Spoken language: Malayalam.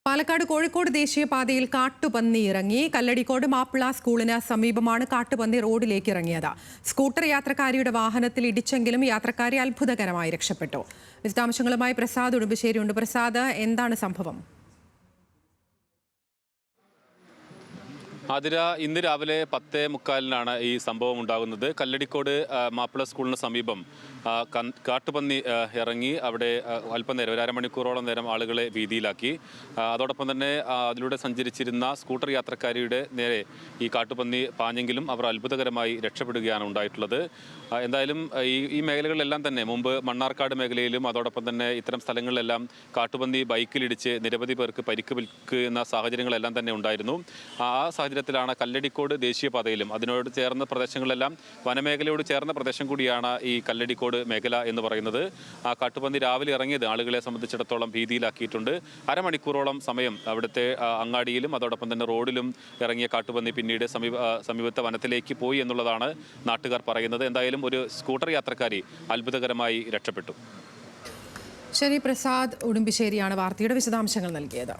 പാലക്കാട് കോഴിക്കോട് ദേശീയപാതയിൽ കാട്ടുപന്നി ഇറങ്ങി. കല്ലടിക്കോട് മാപ്പിള സ്കൂളിന് സമീപമാണ് കാട്ടുപന്നി റോഡിലേക്ക് ഇറങ്ങിയത്. സ്കൂട്ടർ യാത്രക്കാരിയുടെ വാഹനത്തിൽ ഇടിച്ചെങ്കിലും യാത്രക്കാരി അത്ഭുതകരമായി രക്ഷപ്പെട്ടു. വിശദാംശങ്ങളുമായി പ്രസാദ് ഉടുമ്പശ്ശേരിയുണ്ട്. പ്രസാദ്, എന്താണ് സംഭവം? അതിര ഇന്ന് രാവിലെ 10:45 ഈ സംഭവം ഉണ്ടാകുന്നത്. കല്ലടിക്കോട് മാപ്പിള സ്കൂളിന് സമീപം കാട്ടുപന്നി ഇറങ്ങി അവിടെ അല്പനേരം, ഒരു അരമണിക്കൂറോളം നേരം ആളുകളെ ഭീതിയിലാക്കി. അതോടൊപ്പം തന്നെ അതിലൂടെ സഞ്ചരിച്ചിരുന്ന സ്കൂട്ടർ യാത്രക്കാരിയുടെ നേരെ ഈ കാട്ടുപന്നി പാഞ്ഞെങ്കിലും അവർ അത്ഭുതകരമായി രക്ഷപ്പെടുകയാണ് ഉണ്ടായിട്ടുള്ളത്. എന്തായാലും ഈ മേഖലകളിലെല്ലാം തന്നെ മുമ്പ് മണ്ണാർക്കാട് മേഖലയിലും അതോടൊപ്പം തന്നെ ഇത്തരം സ്ഥലങ്ങളിലെല്ലാം കാട്ടുപന്നി ബൈക്കിലിടിച്ച് നിരവധി പേർക്ക് പരിക്കേൽക്കുന്ന സാഹചര്യങ്ങളെല്ലാം തന്നെ ഉണ്ടായിരുന്നു. ആ സാഹചര്യത്തിലാണ് കല്ലടിക്കോട് ദേശീയപാതയിലും അതിനോട് ചേർന്ന പ്രദേശങ്ങളിലെല്ലാം വനമേഖലയോട് ചേർന്ന പ്രദേശം കൂടിയാണ് ഈ കല്ലടിക്കോട് മേഖല എന്ന് പറയുന്നത്. ആ കാട്ടുപന്നി രാവിലെ ഇറങ്ങിയത് ആളുകളെ സംബന്ധിച്ചിടത്തോളം ഭീതിയിലാക്കിയിട്ടുണ്ട്. അരമണിക്കൂറോളം സമയം അവിടുത്തെ അങ്ങാടിയിലും അതോടൊപ്പം തന്നെ റോഡിലും ഇറങ്ങിയ കാട്ടുപന്നി പിന്നീട് സമീപത്തെ വനത്തിലേക്ക് പോയി എന്നുള്ളതാണ് നാട്ടുകാർ പറയുന്നത്. എന്തായാലും ഒരു സ്കൂട്ടർ യാത്രക്കാരി അത്ഭുതകരമായി രക്ഷപ്പെട്ടു. ശരി, പ്രസാദ് ഉടുമ്പശ്ശേരിയാണ് വാർത്തയുടെ വിശദാംശങ്ങൾ നൽകിയത്.